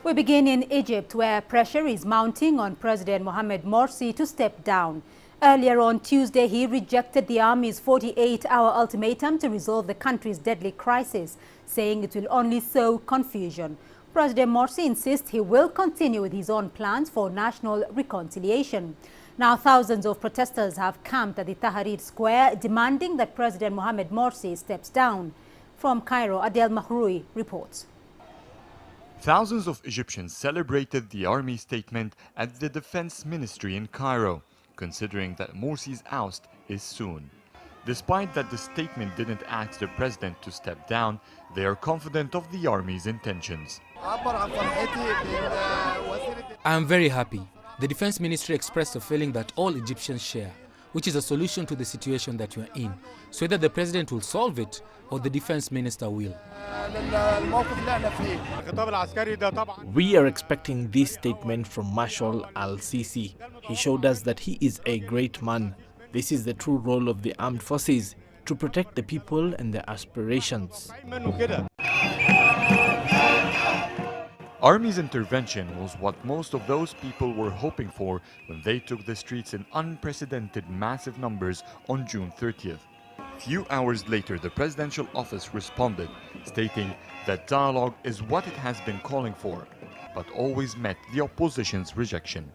We begin in Egypt, where pressure is mounting on President Mohamed Morsi to step down. Earlier on Tuesday, he rejected the army's 48-hour ultimatum to resolve the country's deadly crisis, saying it will only sow confusion. President Morsi insists he will continue with his own plans for national reconciliation. Now, thousands of protesters have camped at the Tahrir Square, demanding that President Mohamed Morsi steps down. From Cairo, Adel Mahroui reports. Thousands of Egyptians celebrated the army statement at the Defense Ministry in Cairo, considering that Morsi's oust is soon. Despite that the statement didn't ask the president to step down, they are confident of the army's intentions. I am very happy. The Defense Ministry expressed a feeling that all Egyptians share, which is a solution to the situation that we are in. So either the president will solve it or the defense minister will. We are expecting this statement from Marshal al-Sisi. He showed us that he is a great man. This is the true role of the armed forces, to protect the people and their aspirations. Army's intervention was what most of those people were hoping for when they took the streets in unprecedented massive numbers on June 30th. Few hours later, the presidential office responded, stating that dialogue is what it has been calling for, but always met the opposition's rejection.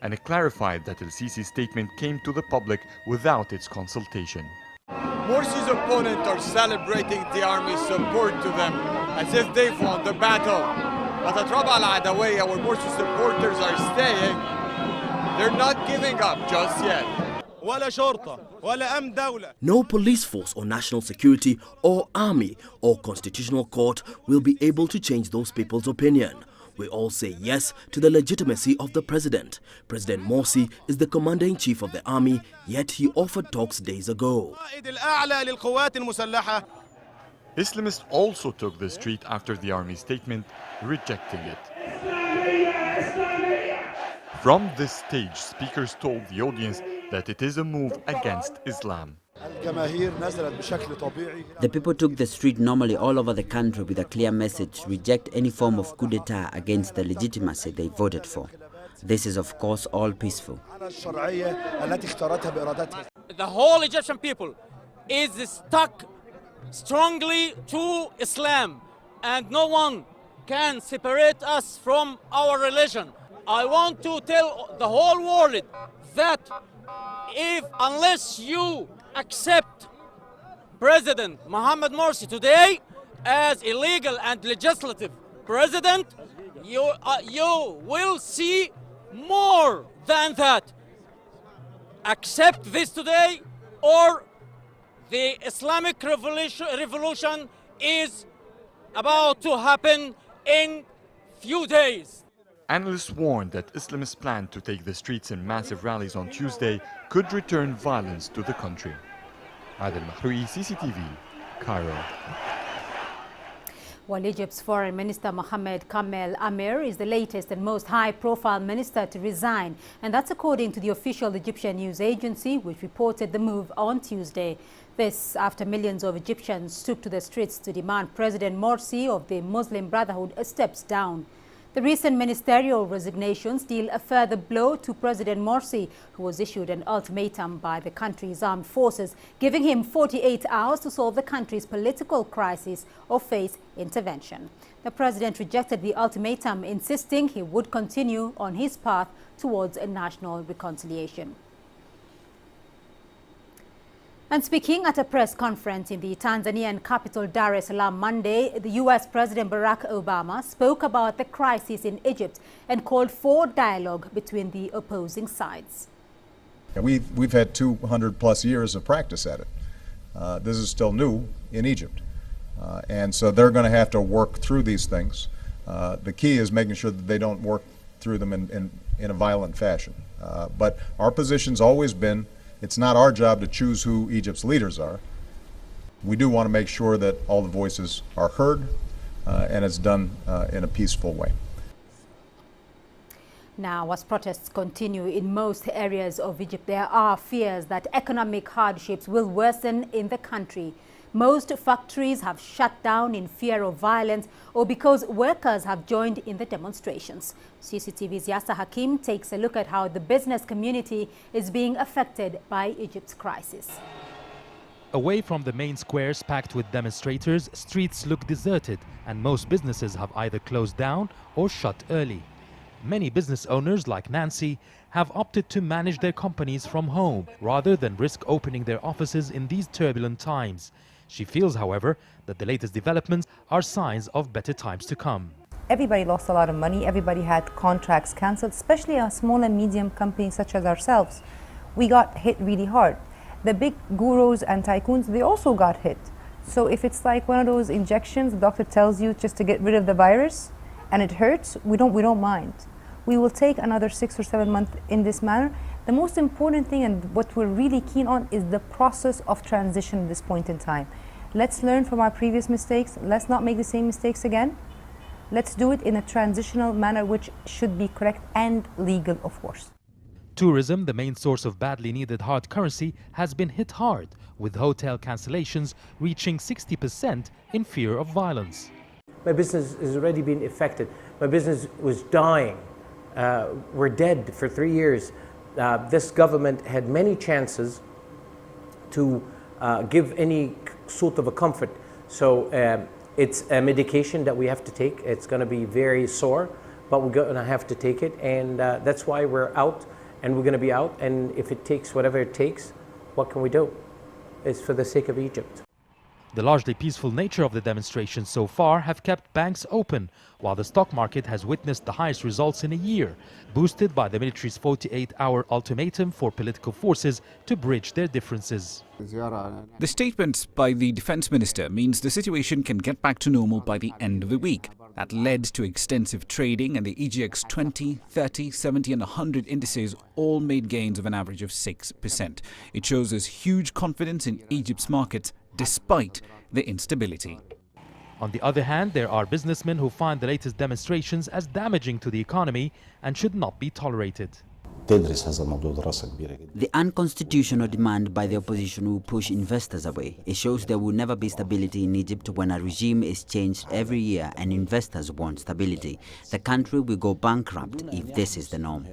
And it clarified that al-Sisi's statement came to the public without its consultation. Morsi's opponents are celebrating the army's support to them as if they've won the battle. But at Rabaa al-Adawiyya, where Morsi supporters are staying, they're not giving up just yet. No police force or national security or army or constitutional court will be able to change those people's opinion. We all say yes to the legitimacy of the president. President Morsi is the commander-in-chief of the army, yet he offered talks days ago. Islamists also took the street after the army statement, rejecting it. From this stage, speakers told the audience that it is a move against Islam. The people took the street normally all over the country with a clear message: reject any form of coup d'etat against the legitimacy they voted for. This is, of course, all peaceful. The whole Egyptian people is stuck strongly to Islam, and no one can separate us from our religion. I want to tell the whole world that unless you accept President Mohamed Morsi today as a legal and legislative president, you will see more than that. Accept this today, or the Islamic revolution is about to happen in few days. Analysts warned that Islamists' plan to take the streets in massive rallies on Tuesday could return violence to the country. Adel Mahroui, CCTV, Cairo. While Egypt's Foreign Minister Mohamed Kamel Amir is the latest and most high-profile minister to resign, and that's according to the official Egyptian news agency, which reported the move on Tuesday. This after millions of Egyptians took to the streets to demand President Morsi of the Muslim Brotherhood steps down. The recent ministerial resignations deal a further blow to President Morsi, who was issued an ultimatum by the country's armed forces, giving him 48 hours to solve the country's political crisis or face intervention. The president rejected the ultimatum, insisting he would continue on his path towards a national reconciliation. And speaking at a press conference in the Tanzanian capital Dar es Salaam Monday, the U.S. President Barack Obama spoke about the crisis in Egypt and called for dialogue between the opposing sides. We've had 200 plus years of practice at it. This is still new in Egypt. And so they're going to have to work through these things. The key is making sure that they don't work through them in a violent fashion. But our position's always been, it's not our job to choose who Egypt's leaders are. We do want to make sure that all the voices are heard and it's done in a peaceful way. Now, as protests continue in most areas of Egypt, there are fears that economic hardships will worsen in the country. Most factories have shut down in fear of violence or because workers have joined in the demonstrations. CCTV's Yasser Hakim takes a look at how the business community is being affected by Egypt's crisis. Away from the main squares packed with demonstrators, streets look deserted and most businesses have either closed down or shut early. Many business owners like Nancy have opted to manage their companies from home rather than risk opening their offices in these turbulent times. She feels, however, that the latest developments are signs of better times to come. Everybody lost a lot of money. Everybody had contracts cancelled, especially a small and medium companies such as ourselves. We got hit really hard. The big gurus and tycoons, they also got hit. So if it's like one of those injections, the doctor tells you just to get rid of the virus and it hurts, we don't mind. We will take another 6 or 7 months in this manner. The most important thing and what we're really keen on is the process of transition at this point in time. Let's learn from our previous mistakes. Let's not make the same mistakes again. Let's do it in a transitional manner which should be correct and legal, of course. Tourism, the main source of badly needed hard currency, has been hit hard, with hotel cancellations reaching 60% in fear of violence. My business has already been affected. My business was dying. We're dead for 3 years. This government had many chances to give any sort of a comfort. So it's a medication that we have to take. It's going to be very sore, but we're going to have to take it. And that's why we're out, and we're going to be out. And if it takes whatever it takes, what can we do? It's for the sake of Egypt. The largely peaceful nature of the demonstrations so far have kept banks open, while the stock market has witnessed the highest results in a year, boosted by the military's 48-hour ultimatum for political forces to bridge their differences. The statement by the defense minister means the situation can get back to normal by the end of the week. That led to extensive trading, and the EGX 20, 30, 70 and 100 indices all made gains of an average of 6%. It shows us huge confidence in Egypt's markets despite the instability. On the other hand, there are businessmen who find the latest demonstrations as damaging to the economy and should not be tolerated. The unconstitutional demand by the opposition will push investors away. It shows there will never be stability in Egypt when a regime is changed every year and investors want stability. The country will go bankrupt if this is the norm.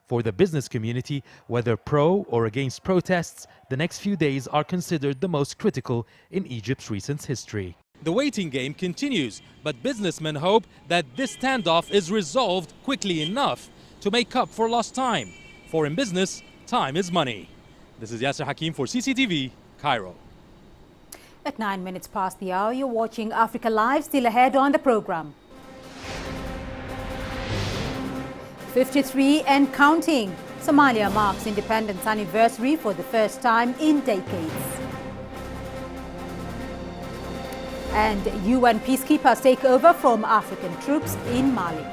For the business community, whether pro or against protests, the next few days are considered the most critical in Egypt's recent history. The waiting game continues, but businessmen hope that this standoff is resolved quickly enough to make up for lost time. For in business, time is money. This is Yasser Hakim for CCTV, Cairo. At 9 minutes past the hour, you're watching Africa Live. Still ahead on the program. 53 and counting. Somalia marks independence anniversary for the first time in decades. And UN peacekeepers take over from African troops in Mali.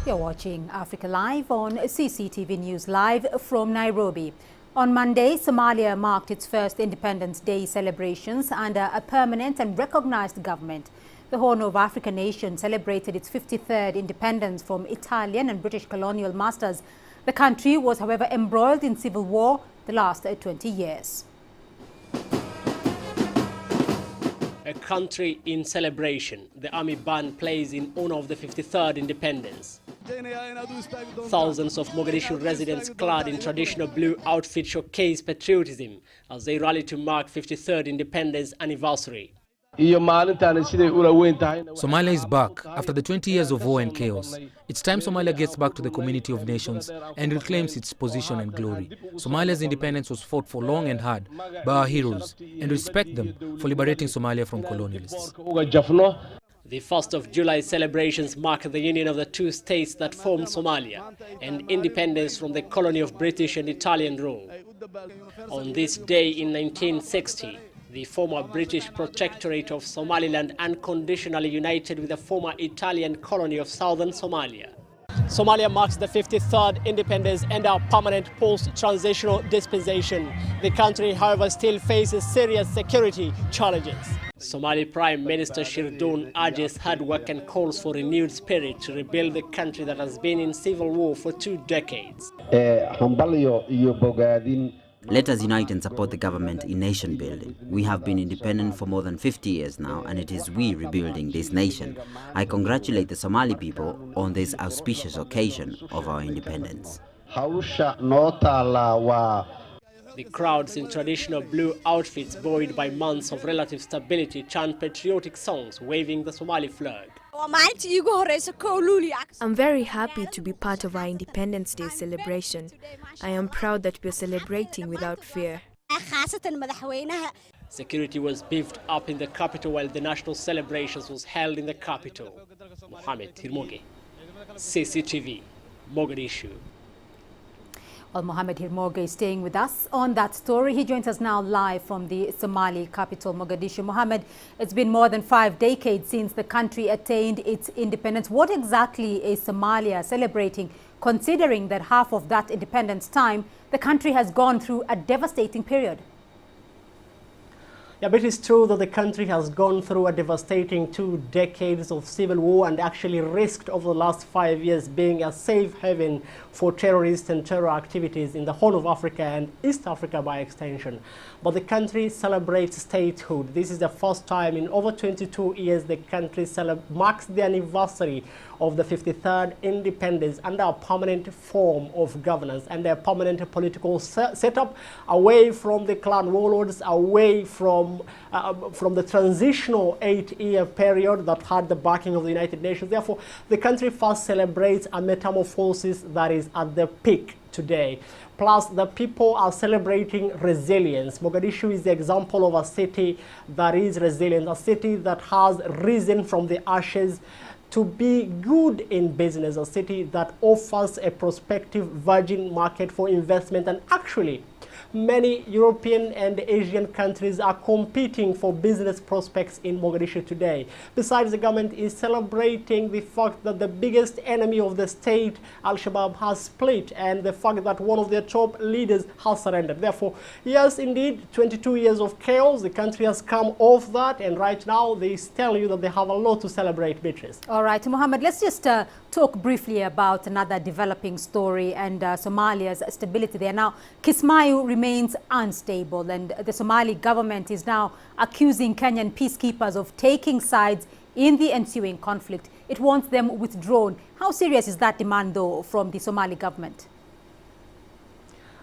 You're watching Africa Live on CCTV News Live from Nairobi. On Monday, Somalia marked its first Independence Day celebrations under a permanent and recognized government. The Horn of Africa nation celebrated its 53rd independence from Italian and British colonial masters. The country was, however, embroiled in civil war the last 20 years. A country in celebration. The army band plays in honor of the 53rd independence. Thousands of Mogadishu residents clad in traditional blue outfits showcase patriotism as they rally to mark 53rd independence anniversary. Somalia is back after the 20 years of war and chaos. It's time Somalia gets back to the community of nations and reclaims its position and glory. Somalia's independence was fought for long and hard by our heroes, and respect them for liberating Somalia from colonialists. The 1st of July celebrations mark the union of the two states that formed Somalia and independence from the colony of British and Italian rule. On this day in 1960, the former British protectorate of Somaliland unconditionally united with the former Italian colony of southern Somalia. Somalia marks the 53rd independence and a permanent post-transitional dispensation. The country, however, still faces serious security challenges. Somali Prime Minister Shirdoon urges hard work and calls for renewed spirit to rebuild the country that has been in civil war for 2 decades. Let us unite and support the government in nation building. We have been independent for more than 50 years now, and it is we rebuilding this nation. I congratulate the Somali people on this auspicious occasion of our independence. The crowds in traditional blue outfits, buoyed by months of relative stability, chant patriotic songs, waving the Somali flag. I'm very happy to be part of our Independence Day celebration. I am proud that we're celebrating without fear. Security was beefed up in the capital while the national celebrations was held in the capital. Mohamed Hirmoge, CCTV, Mogadishu. Well, Mohamed Hirmoge is staying with us on that story. He joins us now live from the Somali capital, Mogadishu. Mohamed, it's been more than 5 decades since the country attained its independence. What exactly is Somalia celebrating, considering that half of that independence time, the country has gone through a devastating period? Yeah, but it is true that the country has gone through a devastating 2 decades of civil war and actually risked over the last 5 years being a safe haven for terrorists and terror activities in the Horn of Africa and East Africa by extension. But the country celebrates statehood. This is the first time in over 22 years the country marks the anniversary of the 53rd independence under a permanent form of governance and a permanent political setup, away from the clan warlords, away from the transitional 8-year period that had the backing of the United Nations. Therefore, the country first celebrates a metamorphosis that is at the peak today. Plus, the people are celebrating resilience. Mogadishu is the example of a city that is resilient, a city that has risen from the ashes to be good in business, a city that offers a prospective virgin market for investment. And actually, many European and Asian countries are competing for business prospects in Mogadishu today. Besides, the government is celebrating the fact that the biggest enemy of the state, Al-Shabaab, has split, and the fact that one of their top leaders has surrendered. Therefore, yes, indeed, 22 years of chaos, the country has come off that, and right now they tell you that they have a lot to celebrate, Beatrice. All right, Mohammed, let's just talk briefly about another developing story and Somalia's stability there. Now, Kismayo remains unstable, and the Somali government is now accusing Kenyan peacekeepers of taking sides in the ensuing conflict. It wants them withdrawn. How serious is that demand, though, from the Somali government?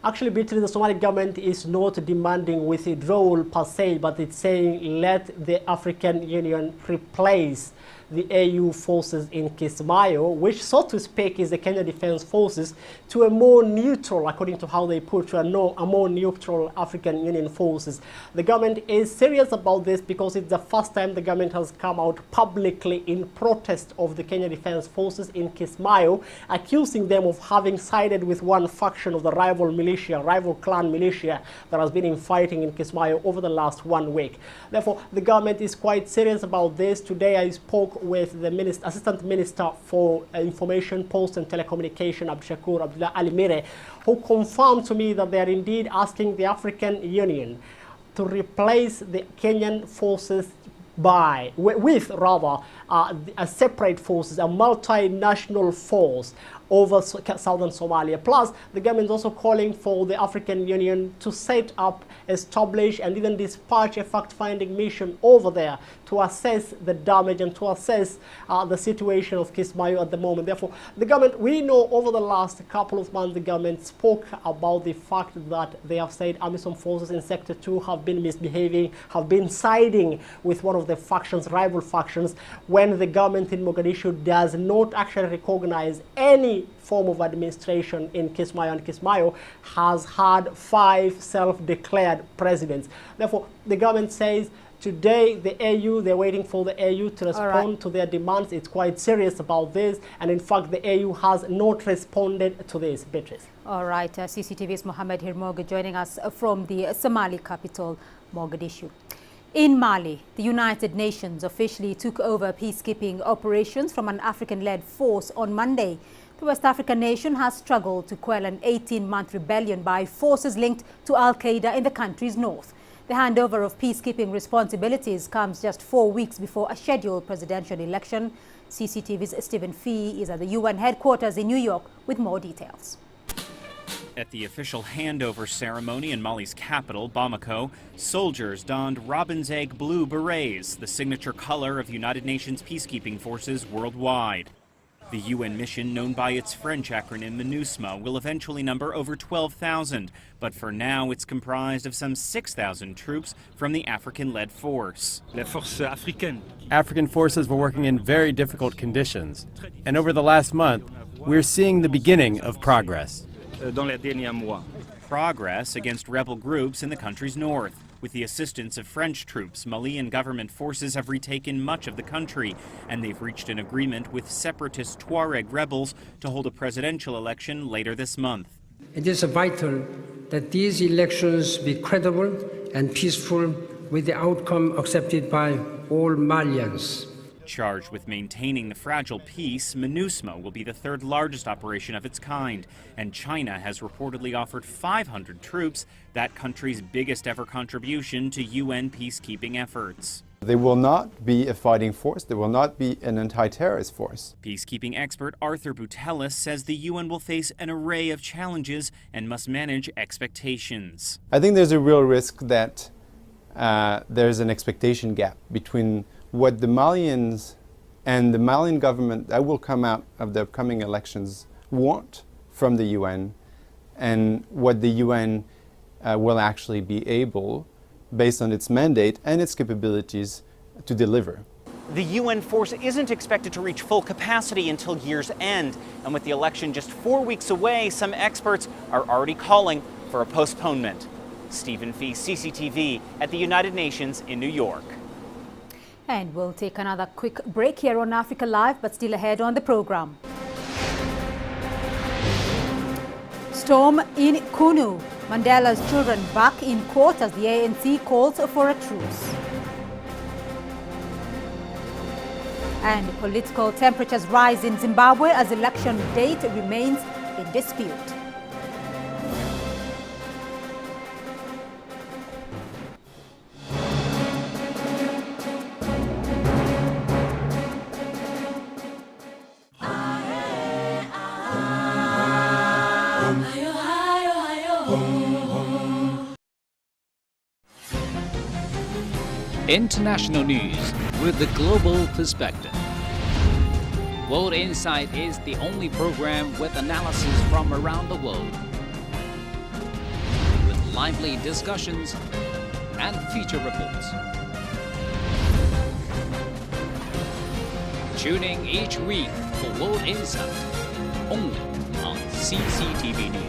Actually, Beatrice, the Somali government is not demanding withdrawal per se, but it's saying let the African Union replace the AU forces in Kismayo, which, so to speak, is the Kenya Defense Forces, to a more neutral, according to how they put, to a more neutral African Union forces. The government is serious about this because it's the first time the government has come out publicly in protest of the Kenya Defense Forces in Kismayo, accusing them of having sided with one faction of the rival clan militia that has been fighting in Kismayo over the last 1 week. Therefore, the government is quite serious about this. Today, I spoke with the Assistant Minister for Information, Post and Telecommunication, Abdushakur Abdullah Ali Mire, who confirmed to me that they are indeed asking the African Union to replace the Kenyan forces with a separate forces, a multinational force over southern Somalia. Plus, the government is also calling for the African Union to set up, establish, and even dispatch a fact-finding mission over there to assess the damage and to assess the situation of Kismayo at the moment. Therefore, the government, we know over the last couple of months, the government spoke about the fact that they have said AMISOM forces in Sector 2 have been misbehaving, have been siding with one of the factions, rival factions, when the government in Mogadishu does not actually recognize any form of administration in Kismayo, and Kismayo has had 5 self-declared presidents. Therefore, the government says today the AU, they're waiting for the AU to respond to their demands. It's quite serious about this, and in fact the AU has not responded to this. Beatrice. All right, CCTV's Mohammed Hirmoga joining us from the Somali capital, Mogadishu. In Mali, the United Nations officially took over peacekeeping operations from an African-led force on Monday. The West African nation has struggled to quell an 18-month rebellion by forces linked to Al-Qaeda in the country's north. The handover of peacekeeping responsibilities comes just 4 weeks before a scheduled presidential election. CCTV's Stephen Fee is at the UN headquarters in New York with more details. At the official handover ceremony in Mali's capital, Bamako, soldiers donned robin's egg blue berets, the signature color of United Nations peacekeeping forces worldwide. The UN mission, known by its French acronym MINUSMA, will eventually number over 12,000, but for now it's comprised of some 6,000 troops from the African-led force. African forces were working in very difficult conditions, and over the last month, we're seeing the beginning of progress. Progress against rebel groups in the country's north. With the assistance of French troops, Malian government forces have retaken much of the country, and they've reached an agreement with separatist Tuareg rebels to hold a presidential election later this month. It is vital that these elections be credible and peaceful, with the outcome accepted by all Malians. Charged with maintaining the fragile peace, MINUSMA will be the 3rd largest operation of its kind, and China has reportedly offered 500 troops, that country's biggest ever contribution to UN peacekeeping efforts. They will not be a fighting force. They will not be an anti-terrorist force. Peacekeeping expert Arthur Boutelis says the UN will face an array of challenges and must manage expectations. I think there's a real risk that there's an expectation gap between what the Malians and the Malian government that will come out of the upcoming elections want from the UN and what the UN will actually be able, based on its mandate and its capabilities, to deliver. The UN force isn't expected to reach full capacity until year's end, and with the election just 4 weeks away, some experts are already calling for a postponement. Stephen Fee, CCTV at the United Nations in New York. And we'll take another quick break here on Africa Live, but still ahead on the program. Storm in Kunu. Mandela's children back in court as the ANC calls for a truce. And political temperatures rise in Zimbabwe as election date remains in dispute. International news with the global perspective. World Insight is the only program with analysis from around the world, with lively discussions and feature reports. Tune in each week for World Insight, only on CCTV News.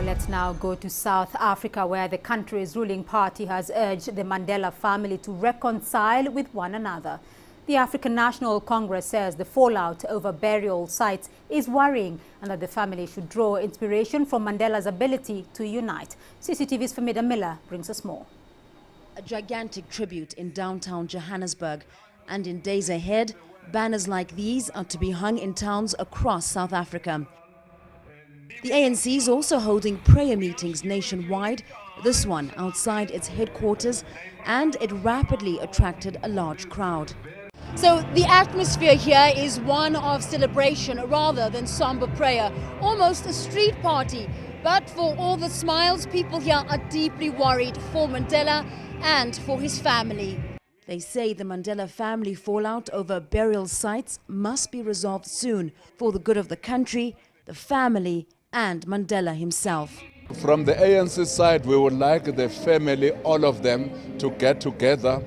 Let's now go to South Africa, where the country's ruling party has urged the Mandela family to reconcile with one another. The African National Congress says the fallout over burial sites is worrying and that the family should draw inspiration from Mandela's ability to unite. CCTV's Famida Miller brings us more. A gigantic tribute in downtown Johannesburg, and in days ahead, banners like these are to be hung in towns across South Africa. The ANC is also holding prayer meetings nationwide, this one outside its headquarters, and it rapidly attracted a large crowd. So the atmosphere here is one of celebration rather than somber prayer, almost a street party. But for all the smiles, people here are deeply worried for Mandela and for his family. They say the Mandela family fallout over burial sites must be resolved soon for the good of the country, the family, and Mandela himself. From the ANC side, we would like the family, all of them, to get together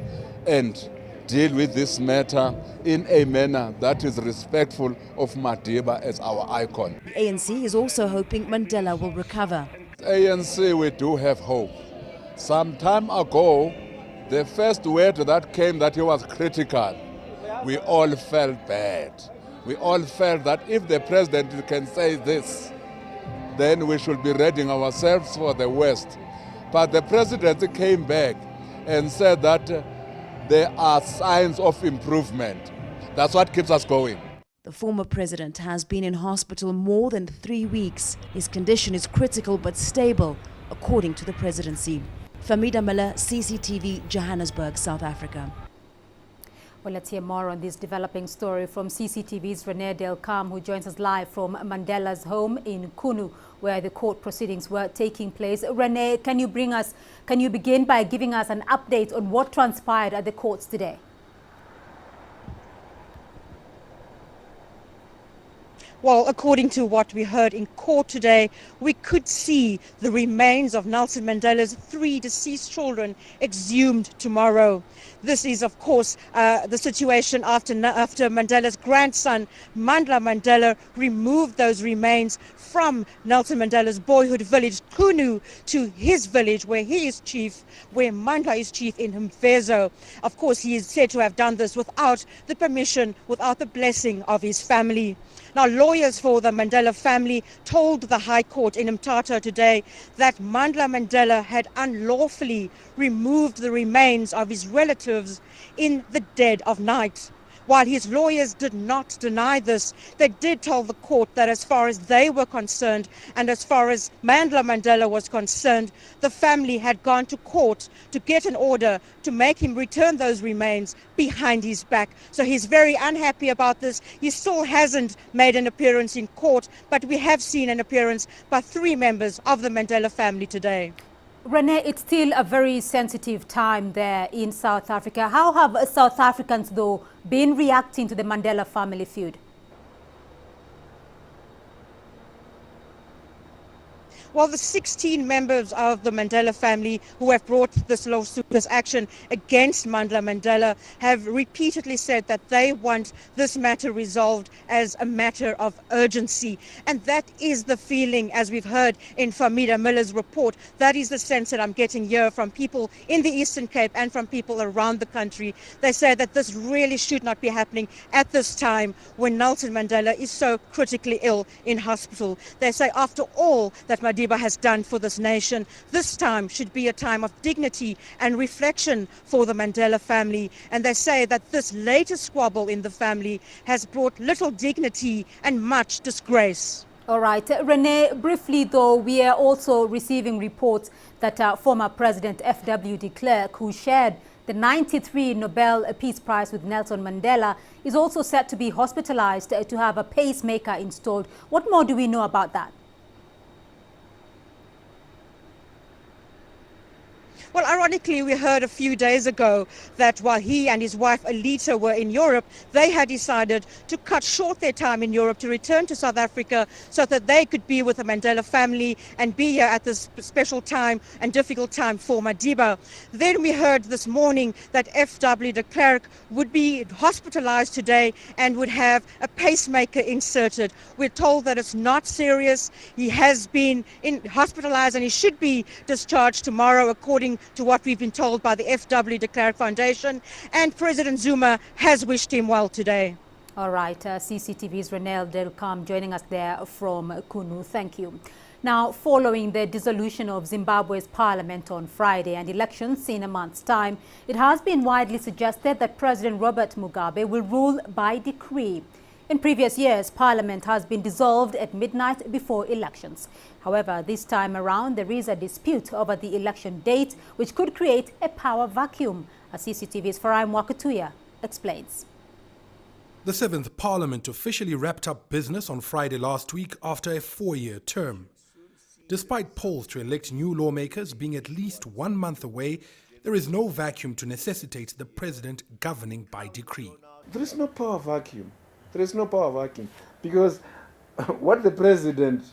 and deal with this matter in a manner that is respectful of Madiba as our icon. The ANC is also hoping Mandela will recover. ANC, we do have hope. Some time ago, the first word that came that he was critical, we all felt bad. We all felt that if the president can say this, then we should be readying ourselves for the worst. But the president came back and said that there are signs of improvement. That's what keeps us going. The former president has been in hospital more than 3 weeks. His condition is critical but stable, according to the presidency. Famida Miller, CCTV, Johannesburg, South Africa. Well, let's hear more on this developing story from CCTV's Renee Delcam, who joins us live from Mandela's home in Kunu, where the court proceedings were taking place. Renee, can you begin by giving us an update on what transpired at the courts today? Well, according to what we heard in court today, we could see the remains of Nelson Mandela's 3 deceased children exhumed tomorrow. This is, of course, the situation after Mandela's grandson, Mandla Mandela, removed those remains from Nelson Mandela's boyhood village, Kunu, to his village where he is chief, where Mandla is chief in Mvezo. Of course, he is said to have done this without the permission, without the blessing of his family. Now, lawyers for the Mandela family told the High Court in Mthatha today that Mandla Mandela had unlawfully removed the remains of his relatives in the dead of night. While his lawyers did not deny this, they did tell the court that as far as they were concerned and as far as Mandla Mandela was concerned, the family had gone to court to get an order to make him return those remains behind his back. So he's very unhappy about this. He still hasn't made an appearance in court, but we have seen an appearance by 3 members of the Mandela family today. Renee, it's still a very sensitive time there in South Africa. How have South Africans, though, been reacting to the Mandela family feud? Well, the 16 members of the Mandela family who have brought this lawsuit, this action against Mandla Mandela, have repeatedly said that they want this matter resolved as a matter of urgency. And that is the feeling, as we've heard in Famida Miller's report. That is the sense that I'm getting here from people in the Eastern Cape and from people around the country. They say that this really should not be happening at this time when Nelson Mandela is so critically ill in hospital. They say after all that Madiba has done for this nation, this time should be a time of dignity and reflection for the Mandela family. And they say that this latest squabble in the family has brought little dignity and much disgrace. All right. Renee, briefly though, we are also receiving reports that former President F.W. de Klerk, who shared the 93 Nobel Peace Prize with Nelson Mandela, is also set to be hospitalized to have a pacemaker installed. What more do we know about that? Well, ironically, we heard a few days ago that while he and his wife Alita were in Europe, they had decided to cut short their time in Europe to return to South Africa so that they could be with the Mandela family and be here at this special time and difficult time for Madiba. Then we heard this morning that F.W. de Klerk would be hospitalized today and would have a pacemaker inserted. We're told that it's not serious. He has been hospitalized and he should be discharged tomorrow, according to what we've been told by the F.W. de Klerk Foundation, and President Zuma has wished him well today. All right, CCTV's Renelle Delcam joining us there from Kunu. Thank you. Now, following the dissolution of Zimbabwe's parliament on Friday and elections in a month's time, it has been widely suggested that President Robert Mugabe will rule by decree. In previous years, Parliament has been dissolved at midnight before elections. However, this time around, there is a dispute over the election date, which could create a power vacuum. As CCTV's Farai Mwakatuya explains. The 7th Parliament officially wrapped up business on Friday last week after a 4-year term. Despite polls to elect new lawmakers being at least 1 month away, there is no vacuum to necessitate the president governing by decree. There is no power vacuum. There is no power vacuum because what the president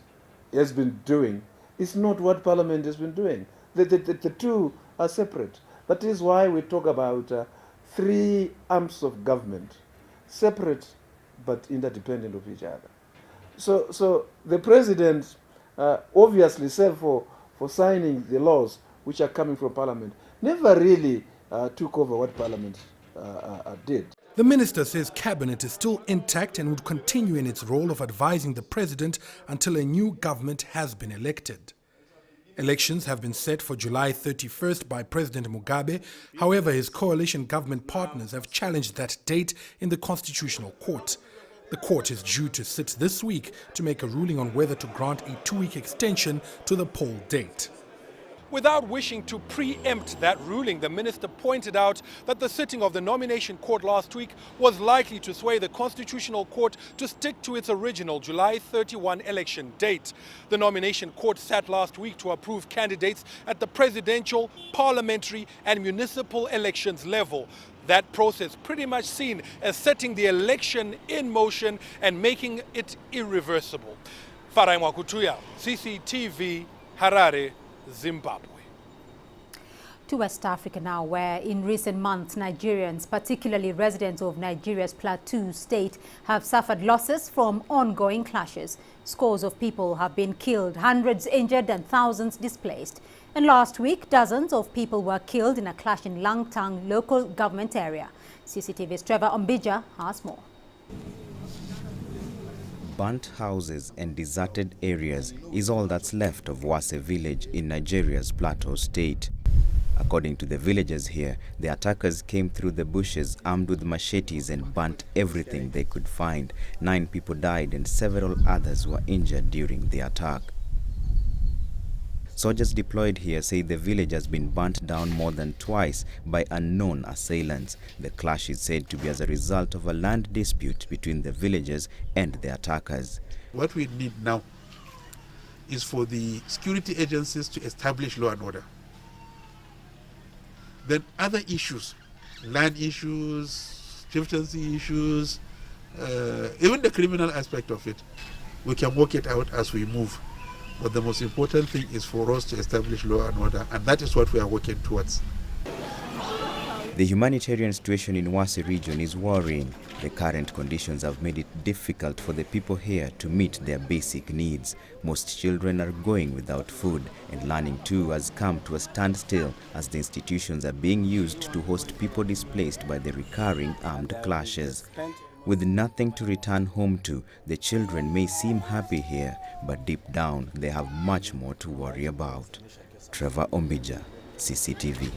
has been doing is not what Parliament has been doing. The two are separate. That is why we talk about 3 arms of government, separate but interdependent of each other. So the president, obviously, save for signing the laws which are coming from Parliament, never really took over what Parliament did. The minister says cabinet is still intact and would continue in its role of advising the president until a new government has been elected. Elections have been set for July 31st by President Mugabe. However, his coalition government partners have challenged that date in the Constitutional Court. The court is due to sit this week to make a ruling on whether to grant a 2-week extension to the poll date. Without wishing to preempt that ruling, the minister pointed out that the sitting of the nomination court last week was likely to sway the Constitutional Court to stick to its original July 31 election date. The nomination court sat last week to approve candidates at the presidential, parliamentary and municipal elections level. That process pretty much seen as setting the election in motion and making it irreversible. Farai Mwakatuya, CCTV, Harare, Zimbabwe. To West Africa now, where in recent months Nigerians, particularly residents of Nigeria's Plateau state, have suffered losses from ongoing clashes. Scores of people have been killed, hundreds injured and thousands displaced. And last week, dozens of people were killed in a clash in Langtang local government area. CCTV's Trevor Ombija has more. Burnt houses and deserted areas is all that's left of Wase village in Nigeria's Plateau state. According to the villagers here, the attackers came through the bushes armed with machetes and burnt everything they could find. 9 people died and several others were injured during the attack. Soldiers deployed here say the village has been burnt down more than twice by unknown assailants. The clash is said to be as a result of a land dispute between the villagers and the attackers. What we need now is for the security agencies to establish law and order. Then other issues, land issues, chieftaincy issues, even the criminal aspect of it, we can work it out as we move. But the most important thing is for us to establish law and order, and that is what we are working towards. The humanitarian situation in Wase region is worrying. The current conditions have made it difficult for the people here to meet their basic needs. Most children are going without food, and learning too has come to a standstill as the institutions are being used to host people displaced by the recurring armed clashes. With nothing to return home to, the children may seem happy here, but deep down they have much more to worry about. Trevor Ombija, CCTV.